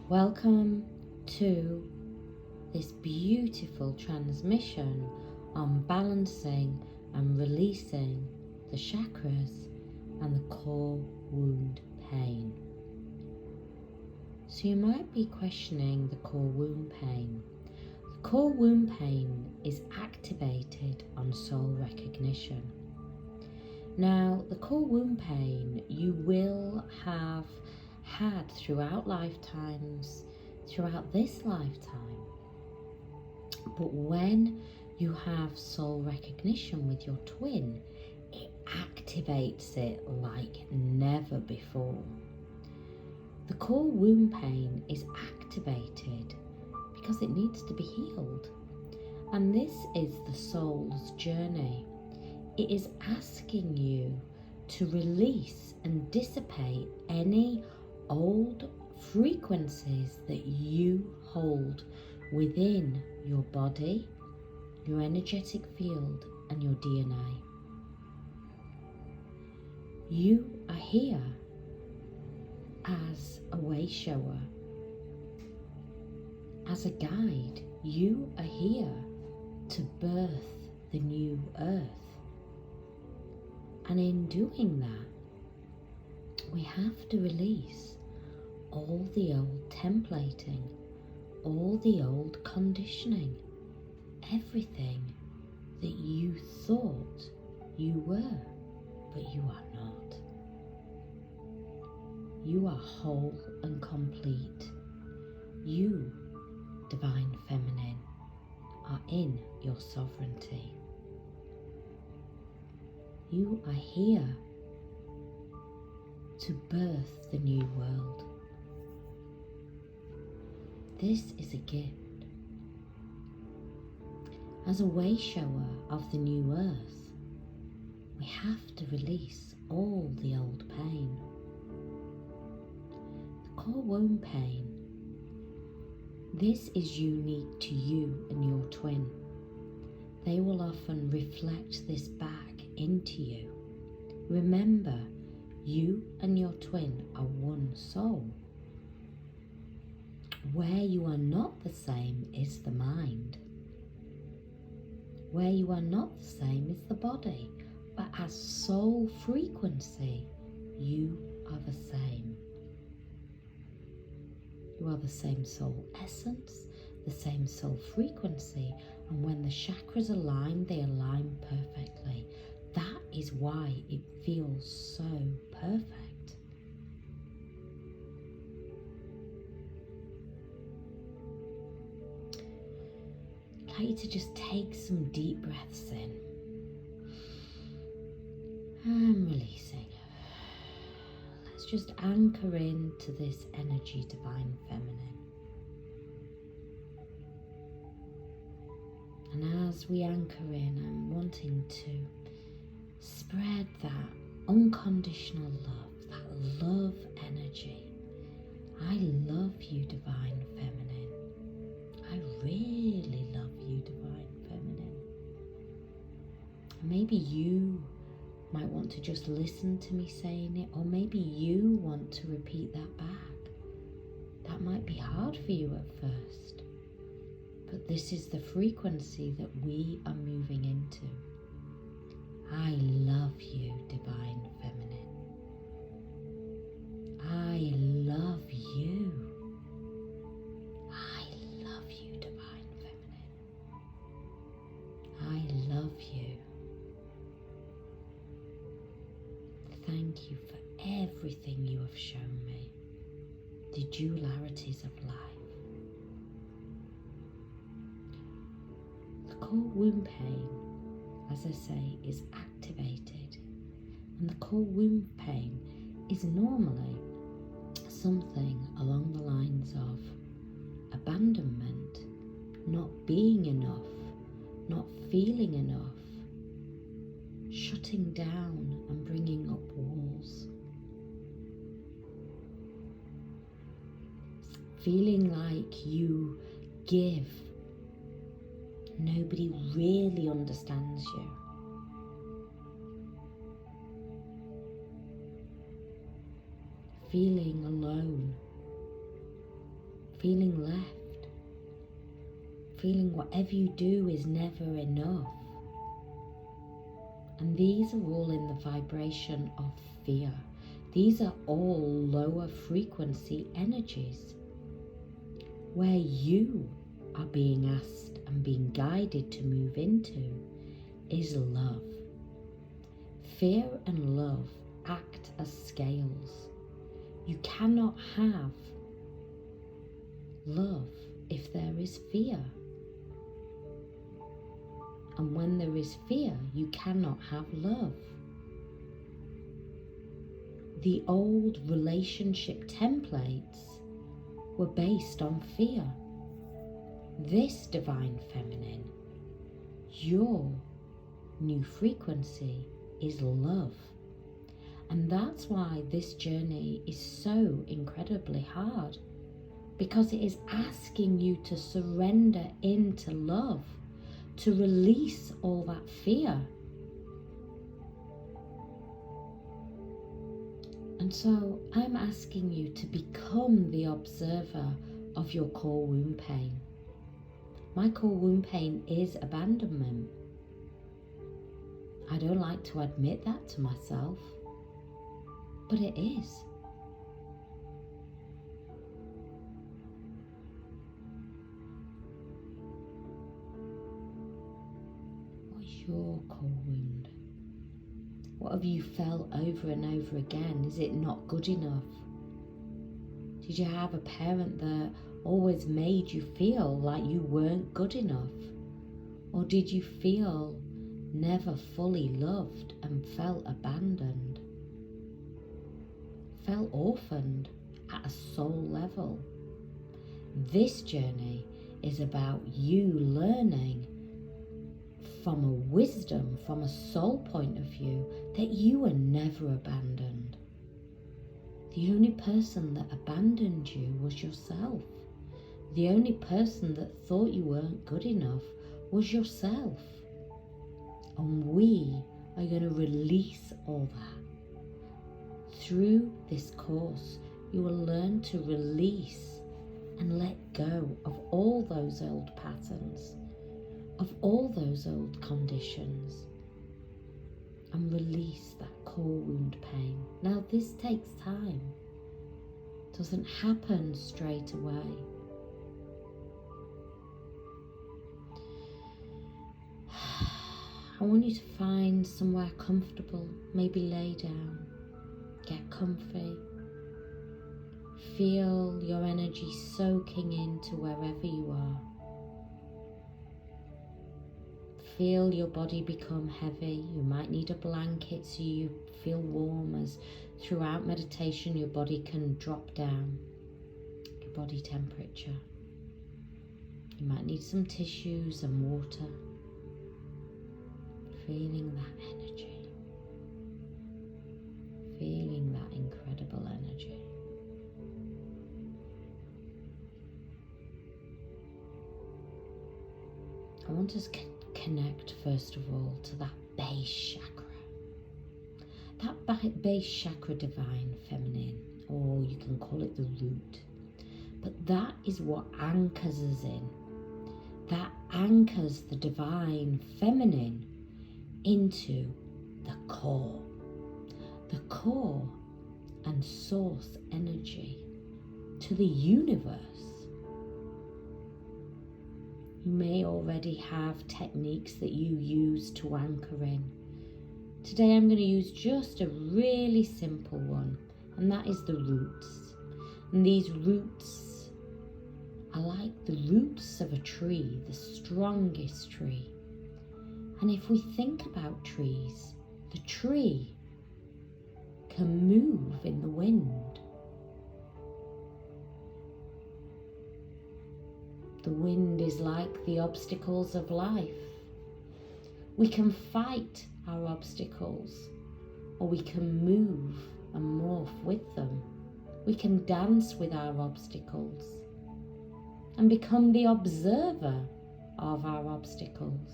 Welcome to this beautiful transmission on balancing and releasing the chakras and the core wound pain. So you might be questioning the core wound pain. The core wound pain is activated on soul recognition. Now, the core wound pain you will have had throughout lifetimes, throughout this lifetime. But when you have soul recognition with your twin, it activates it like never before. The core wound pain is activated because it needs to be healed. And this is the soul's journey. It is asking you to release and dissipate any old frequencies that you hold within your body, your energetic field, and your DNA. You are here as a way shower, as a guide. You are here to birth the new earth. And in doing that, we have to release all the old templating, all the old conditioning, everything that you thought you were, but you are not. You are whole and complete. You, Divine Feminine, are in your sovereignty. You are here to birth the new world. This is a gift. As a way shower of the new earth, we have to release all the old pain. The core wound pain, this is unique to you and your twin. They will often reflect this back into you. Remember, you and your twin are one soul. Where you are not the same is the mind. Where you are not the same is the body. But as soul frequency, you are the same. You are the same soul essence, the same soul frequency, and when the chakras align, they align perfectly. That is why it feels so perfect. I'd like you to just take some deep breaths in and releasing. Let's just anchor into this energy, Divine Feminine. And as we anchor in, I'm wanting to spread that unconditional love, that love energy. I love you, Divine Feminine. I really love you, Divine Feminine. Maybe you might want to just listen to me saying it, or maybe you want to repeat that back. That might be hard for you at first, but this is the frequency that we are moving into. I love you, Divine Feminine. I love you. I love you, Divine Feminine. I love you. Thank you for everything you have shown me, the dualities of life. The core wound pain, as I say, is activated, and the core wound pain is normally something along the lines of abandonment, not being enough, not feeling enough, shutting down and bringing up walls, feeling like you give, nobody really understands you. Feeling alone, feeling left, feeling whatever you do is never enough. And these are all in the vibration of fear. These are all lower frequency energies where you are being asked and being guided to move into is love. Fear and love act as scales. You cannot have love if there is fear. And when there is fear, you cannot have love. The old relationship templates were based on fear. This divine feminine, your new frequency is love. And that's why this journey is so incredibly hard, because it is asking you to surrender into love, to release all that fear. And so I'm asking you to become the observer of your core wound pain. My core wound pain is abandonment. I don't like to admit that to myself, but it is. What's your core wound? What have you felt over and over again? Is it not good enough? Did you have a parent that always made you feel like you weren't good enough? Or did you feel never fully loved and felt abandoned? Felt orphaned at a soul level? This journey is about you learning from a wisdom, from a soul point of view, that you were never abandoned. The only person that abandoned you was yourself. The only person that thought you weren't good enough was yourself. And we are going to release all that. Through this course, you will learn to release and let go of all those old patterns, of all those old conditions, and release that core wound pain. Now, this takes time. It doesn't happen straight away. I want you to find somewhere comfortable, maybe lay down, get comfy. Feel your energy soaking into wherever you are. Feel your body become heavy. You might need a blanket so you feel warm, as throughout meditation your body can drop down, your body temperature. You might need some tissues and water. Feeling that energy. Feeling that incredible energy. I want us to connect first of all to that base chakra. That base chakra, divine feminine, or you can call it the root. But that is what anchors us in. That anchors the divine feminine into the core and source energy to the universe. You may already have techniques that you use to anchor in. Today I'm going to use just a really simple one, and that is the roots. And these roots are like the roots of a tree, the strongest tree. And if we think about trees, the tree can move in the wind. The wind is like the obstacles of life. We can fight our obstacles, or we can move and morph with them. We can dance with our obstacles and become the observer of our obstacles.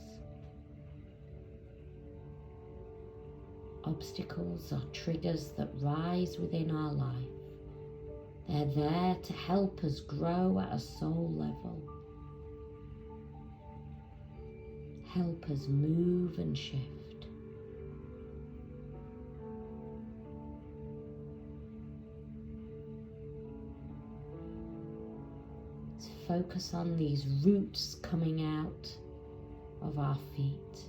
Obstacles are triggers that rise within our life. They're there to help us grow at a soul level. Help us move and shift. Let's focus on these roots coming out of our feet,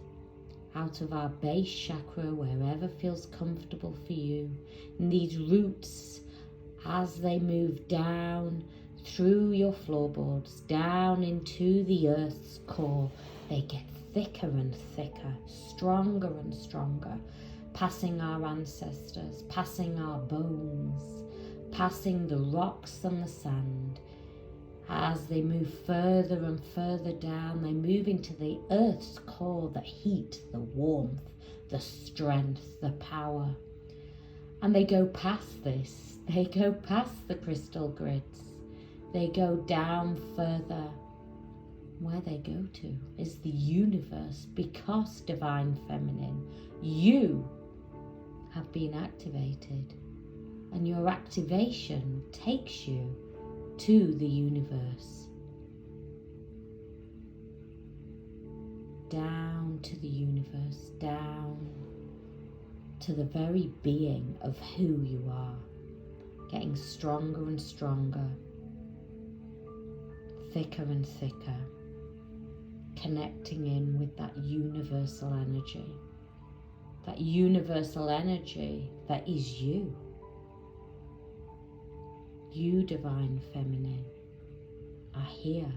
out of our base chakra, wherever feels comfortable for you. And these roots, as they move down through your floorboards, down into the earth's core, they get thicker and thicker, stronger and stronger, passing our ancestors, passing our bones, passing the rocks and the sand. As they move further and further down, they move into the earth's core, the heat, the warmth, the strength, the power. And they go past this. They go past the crystal grids. They go down further. Where they go to is the universe, because Divine Feminine, you have been activated. And your activation takes you to the universe, down to the universe, down to the very being of who you are, getting stronger and stronger, thicker and thicker, connecting in with that universal energy that is you. You, Divine Feminine, are here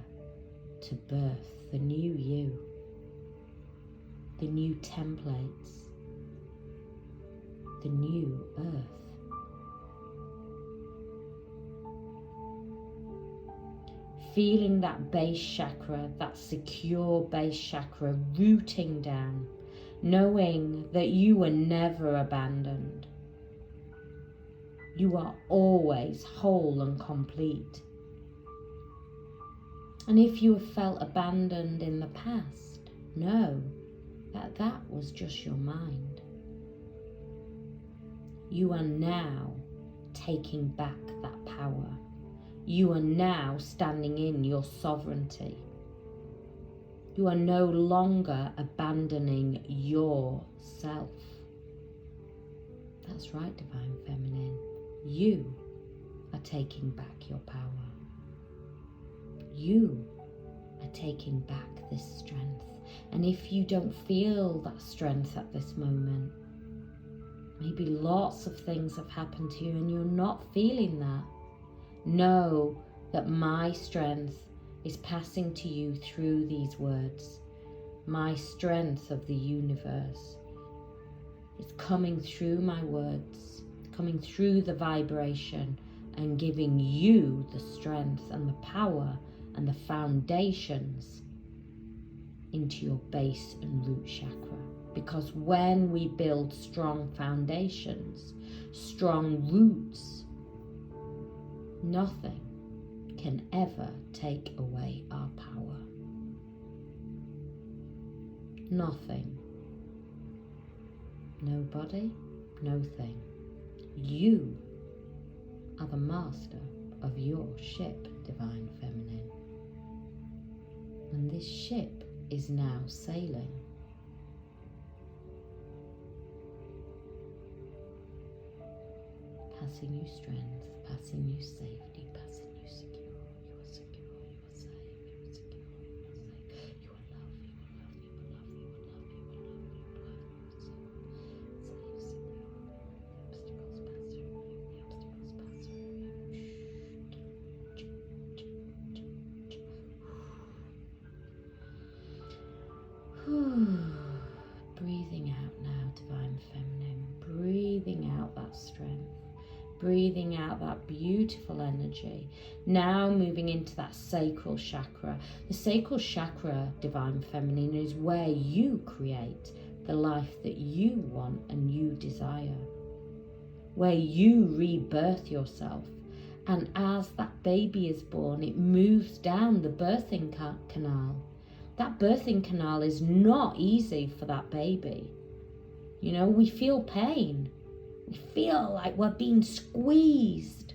to birth the new you, the new templates, the new earth. Feeling that base chakra, that secure base chakra rooting down, knowing that you were never abandoned. You are always whole and complete. And if you have felt abandoned in the past, know that that was just your mind. You are now taking back that power. You are now standing in your sovereignty. You are no longer abandoning yourself. That's right, Divine Feminine. You are taking back your power. You are taking back this strength. And if you don't feel that strength at this moment, maybe lots of things have happened to you and you're not feeling that, know that my strength is passing to you through these words. My strength of the universe is coming through my words, coming through the vibration and giving you the strength and the power and the foundations into your base and root chakra. Because when we build strong foundations, strong roots, nothing can ever take away our power. Nothing. Nobody, no thing. You are the master of your ship, Divine Feminine. And this ship is now sailing. Passing you strength, passing you safety, passing you secure. You are secure, you are safe, you are secure, you are safe. You are loved, you are loved, you are loved, you are loved, you are loved, you are loved, you are safe, secure. The obstacles pass through you, the obstacles pass through you. Breathing out now, Divine Feminine. Breathing out that strength. Breathing out that beautiful energy. Now moving into that sacral chakra. The sacral chakra, Divine Feminine, is where you create the life that you want and you desire. Where you rebirth yourself. And as that baby is born, it moves down the birthing canal. That birthing canal is not easy for that baby. You know, we feel pain. We feel like we're being squeezed.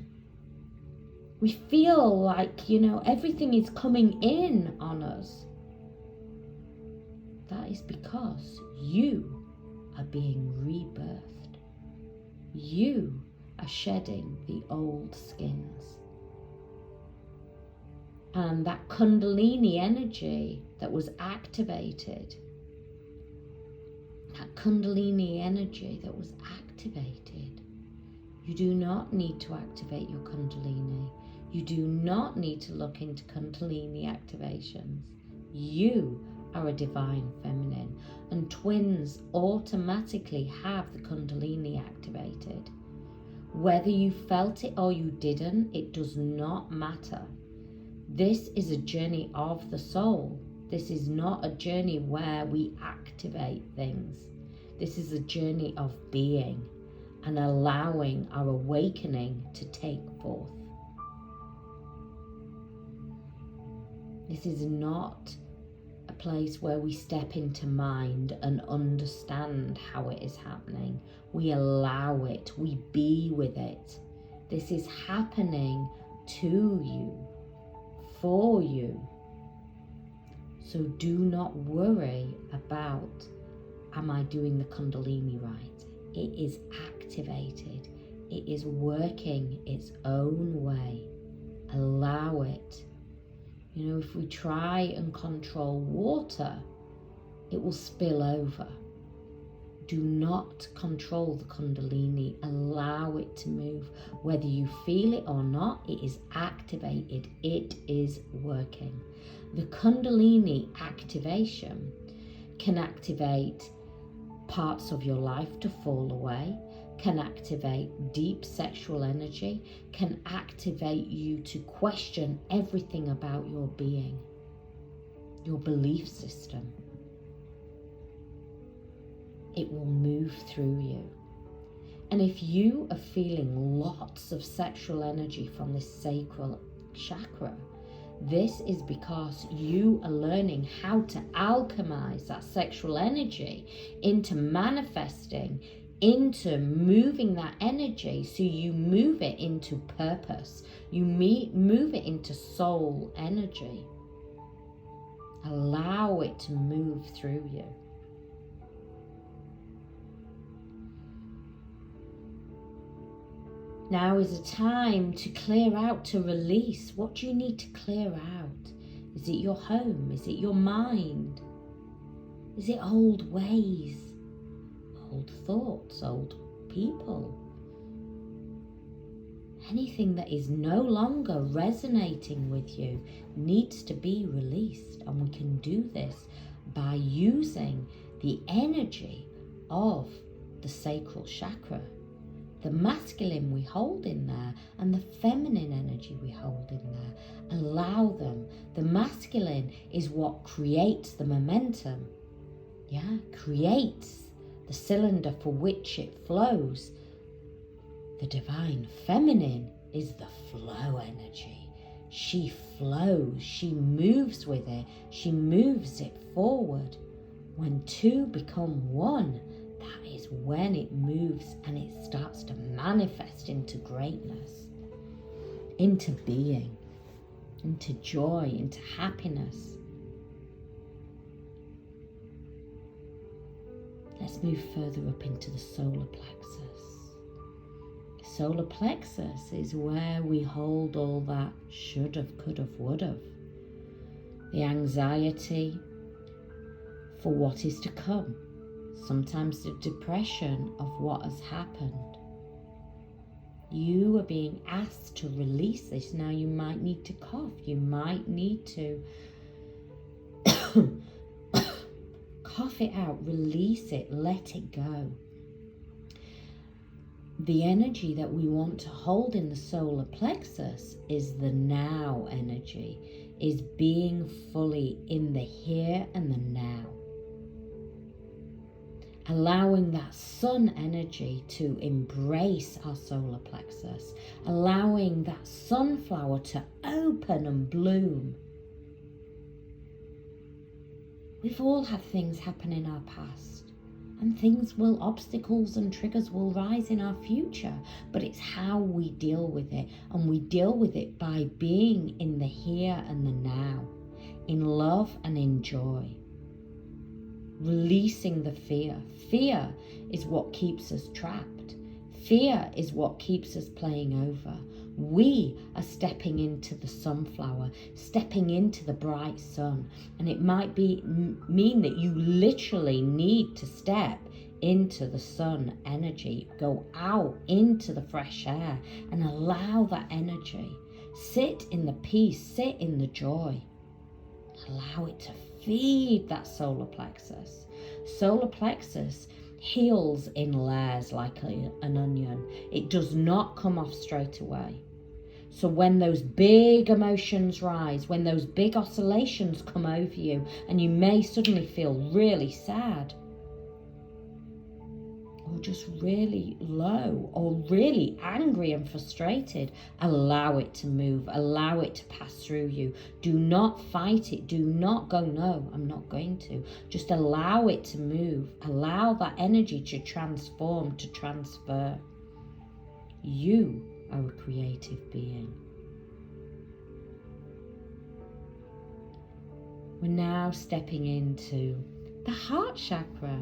We feel like, everything is coming in on us. That is because you are being rebirthed. You are shedding the old skins. And that Kundalini energy that was activated, you do not need to activate your Kundalini. You do not need to look into Kundalini activations. You are a divine feminine, and twins automatically have the Kundalini activated. Whether you felt it or you didn't, it does not matter. This is a journey of the soul. This is not a journey where we activate things. This is a journey of being and allowing our awakening to take forth. This is not a place where we step into mind and understand how it is happening. We allow it. We be with it. This is happening to you, for you. So do not worry about, am I doing the Kundalini right? It is activated. It is working its own way. Allow it. If we try and control water, it will spill over. Do not control the Kundalini. Allow it to move. Whether you feel it or not, it is activated. It is working. The Kundalini activation can activate parts of your life to fall away, can activate deep sexual energy, can activate you to question everything about your being, your belief system. It will move through you. And if you are feeling lots of sexual energy from this sacral chakra, this is because you are learning how to alchemize that sexual energy into manifesting, into moving that energy, so you move it into purpose. You move it into soul energy. Allow it to move through you. Now is a time to clear out, to release. What do you need to clear out? Is it your home? Is it your mind? Is it old ways? Old thoughts, old people? Anything that is no longer resonating with you needs to be released. And we can do this by using the energy of the sacral chakra. The masculine we hold in there and the feminine energy we hold in there. Allow them. The masculine is what creates the momentum. Creates the cylinder for which it flows. The divine feminine is the flow energy. She flows. She moves with it. She moves it forward. When two become one, that is when it moves and it starts to manifest into greatness, into being, into joy, into happiness. Let's move further up into the solar plexus. Solar plexus is where we hold all that should have, could have, would have. The anxiety for what is to come. Sometimes the depression of what has happened. You are being asked to release this. Now you might need to cough. You might need to cough it out, release it, let it go. The energy that we want to hold in the solar plexus is the now energy, is being fully in the here and the now. Allowing that sun energy to embrace our solar plexus, allowing that sunflower to open and bloom. We've all had things happen in our past, And obstacles and triggers will rise in our future, but it's how we deal with it. And we deal with it by being in the here and the now, in love and in joy. Releasing the fear. Fear is what keeps us trapped. Fear is what keeps us playing over. We are stepping into the sunflower, stepping into the bright sun. And it might mean that you literally need to step into the sun energy. Go out into the fresh air and allow that energy. Sit in the peace, sit in the joy. Allow it to feed that solar plexus. Solar plexus heals in layers like an onion. It does not come off straight away. So when those big emotions rise, when those big oscillations come over you, and you may suddenly feel really sad, or just really low, or really angry and frustrated, allow it to move, allow it to pass through you. Do not fight it. Do not go, no, I'm not going to. Just allow it to move. Allow that energy to transform, to transfer. You are a creative being. We're now stepping into the heart chakra,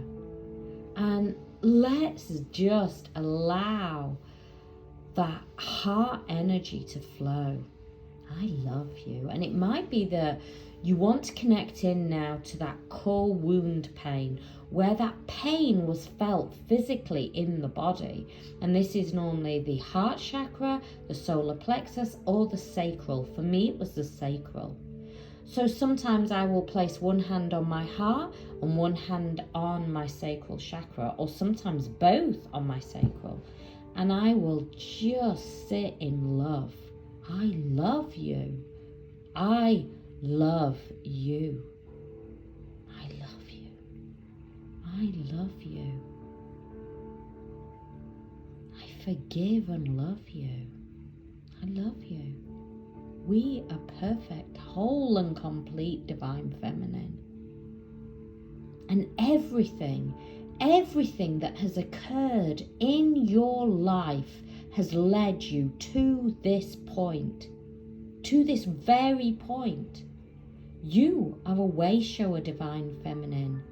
and let's just allow that heart energy to flow. I love you. And it might be that you want to connect in now to that core wound pain, where that pain was felt physically in the body. And this is normally the heart chakra, the solar plexus, or the sacral. For me, it was the sacral. So sometimes I will place one hand on my heart and one hand on my sacral chakra, or sometimes both on my sacral. And I will just sit in love. I love you. I love you. I love you. I love you. I forgive and love you. I love you. We are perfect, whole and complete divine feminine. And everything that has occurred in your life has led you to this point, to this very point. You are a way shower divine feminine.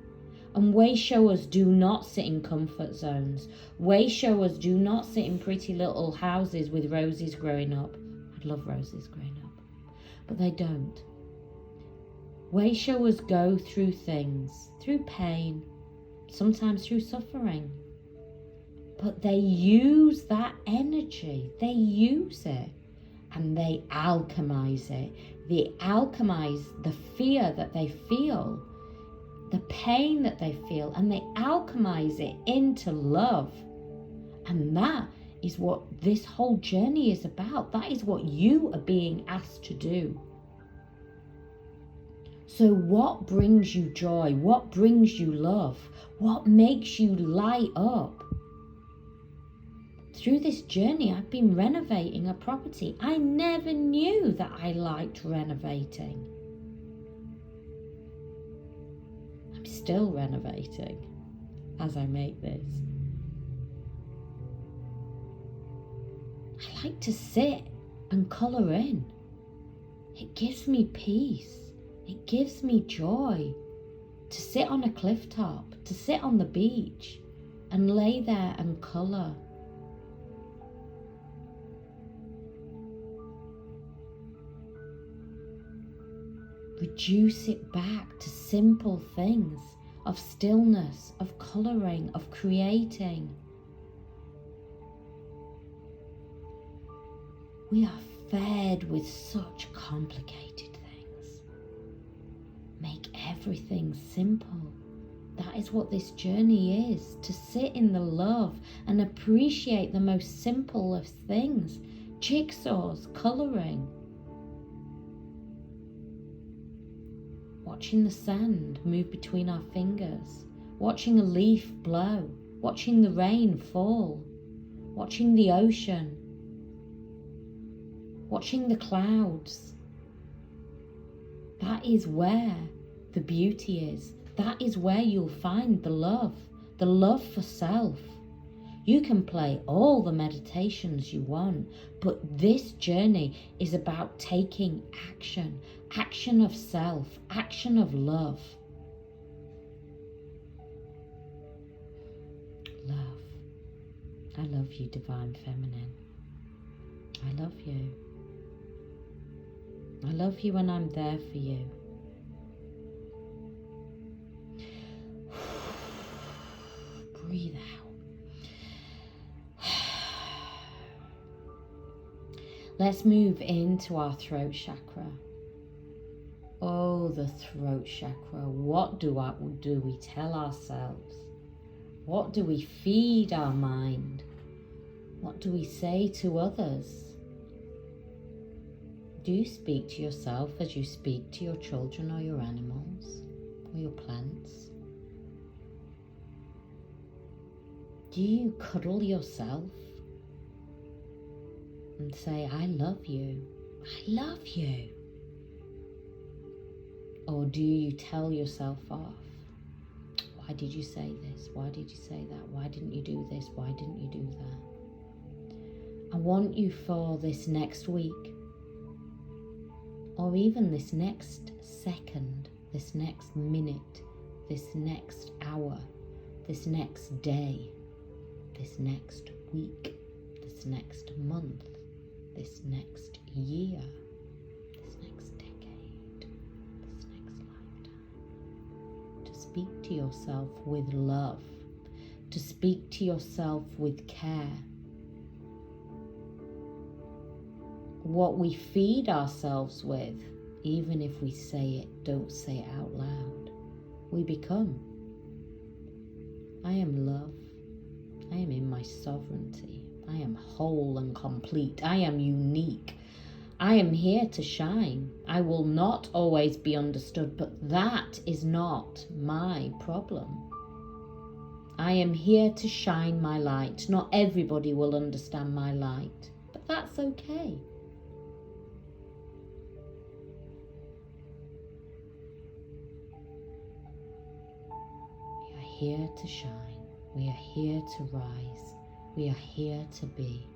And way showers do not sit in comfort zones. Way showers do not sit in pretty little houses with roses growing up. I'd love roses growing up, but they don't. Way showers go through things, through pain, sometimes through suffering. But they use that energy, they use it, and they alchemize it. They alchemize the fear that they feel, the pain that they feel, and they alchemize it into love. And that is what this whole journey is about. That is what you are being asked to do. So what brings you joy? What brings you love? What makes you light up? Through this journey, I've been renovating a property. I never knew that I liked renovating. I'm still renovating as I make this. I like to sit and colour in. It gives me peace. It gives me joy to sit on a cliff top, to sit on the beach and lay there and colour. Reduce it back to simple things of stillness, of colouring, of creating. We are fed with such complicated things. Make everything simple. That is what this journey is, to sit in the love and appreciate the most simple of things. Jigsaws, colouring. Watching the sand move between our fingers. Watching a leaf blow. Watching the rain fall. Watching the ocean. Watching the clouds. That is where the beauty is. That is where you'll find the love. the love for self. You can play all the meditations you want, but this journey is about taking action, action of self, action of love. Love. I love you, Divine Feminine. I love you. I love you and I'm there for you. Breathe out. Let's move into our throat chakra. Oh, the throat chakra. What do we tell ourselves? What do we feed our mind? What do we say to others? Do you speak to yourself as you speak to your children or your animals or your plants? Do you cuddle yourself and say, I love you, I love you? Or do you tell yourself off? Why did you say this? Why did you say that? Why didn't you do this? Why didn't you do that? I want you for this next week, or even this next second, this next minute, this next hour, this next day, this next week, this next month, this next year, this next decade, this next lifetime, to speak to yourself with love, to speak to yourself with care. What we feed ourselves with, even if we say it, don't say it out loud, we become. I am love. I am in my sovereignty. I am whole and complete. I am unique. I am here to shine. I will not always be understood, but that is not my problem. I am here to shine my light. Not everybody will understand my light, but that's okay. We are here to shine. We are here to rise. We are here to be.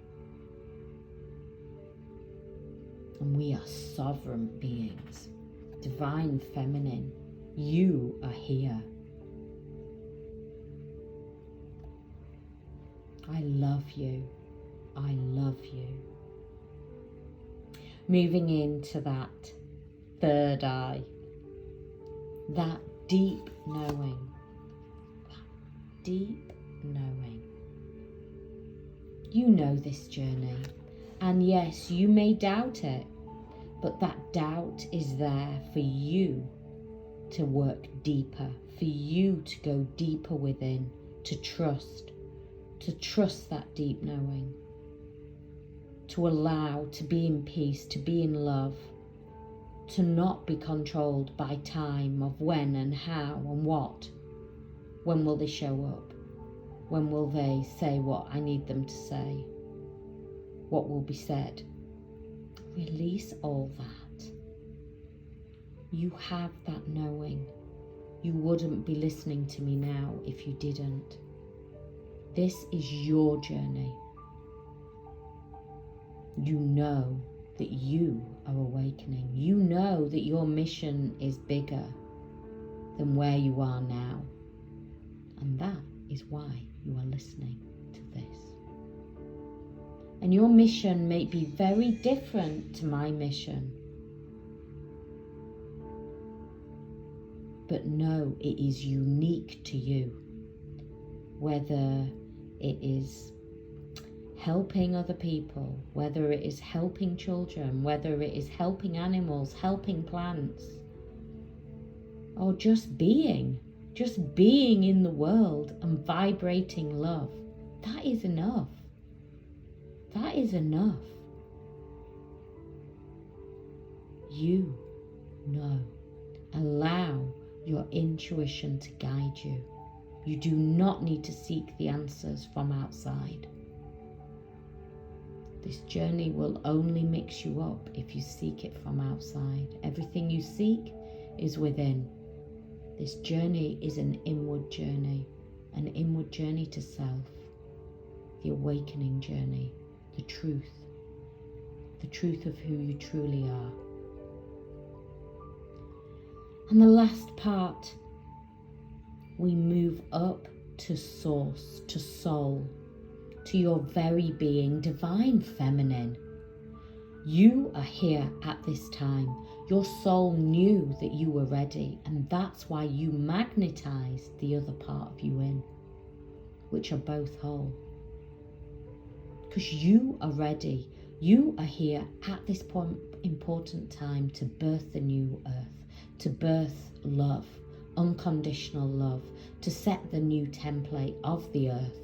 And we are sovereign beings. Divine Feminine, you are here. I love you. I love you. Moving into that third eye. That deep knowing. That deep knowing. You know this journey, and yes, you may doubt it, but that doubt is there for you to work deeper, for you to go deeper within, to trust that deep knowing, to allow, to be in peace, to be in love, to not be controlled by time of when and how and what. When will they show up? When will they say what I need them to say? What will be said? Release all that. You have that knowing. You wouldn't be listening to me now if you didn't. This is your journey. You know that you are awakening. You know that your mission is bigger than where you are now. And that is why you are listening to this. And your mission may be very different to my mission. But know it is unique to you. Whether it is helping other people, whether it is helping children, whether it is helping animals, helping plants, or just being in the world and vibrating love. That is enough. That is enough. You know. Allow your intuition to guide you. You do not need to seek the answers from outside. This journey will only mix you up if you seek it from outside. Everything you seek is within. This journey is an inward journey. an inward journey to self, the awakening journey, the truth of who you truly are. And the last part, we move up to source, to soul, to your very being, divine feminine. You are here at this time. Your soul knew that you were ready, and that's why you magnetized the other part of you in, which are both whole. Because you are ready. You are here at this point, important time, to birth the new earth, to birth love, unconditional love, to set the new template of the earth,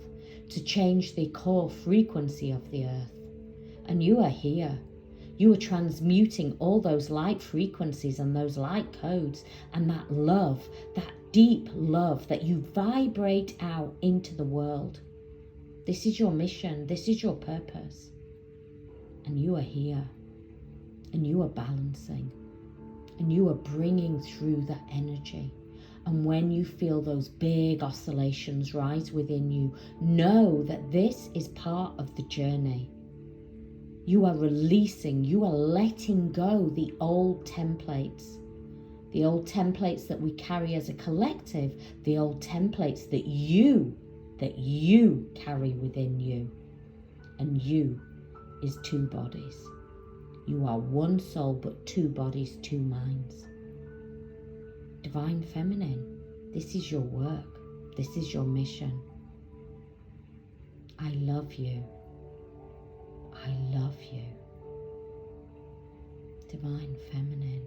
to change the core frequency of the earth. And you are here. You are transmuting all those light frequencies and those light codes and that love, that deep love that you vibrate out into the world. This is your mission. This is your purpose. And you are here. And you are balancing. And you are bringing through that energy. And when you feel those big oscillations rise within you, know that this is part of the journey. You are releasing, you are letting go the old templates that we carry as a collective, the old templates that you carry within you. And you is two bodies. You are one soul, but two bodies, two minds. Divine feminine, this is your work. This is your mission. I love you. I love you. Divine feminine.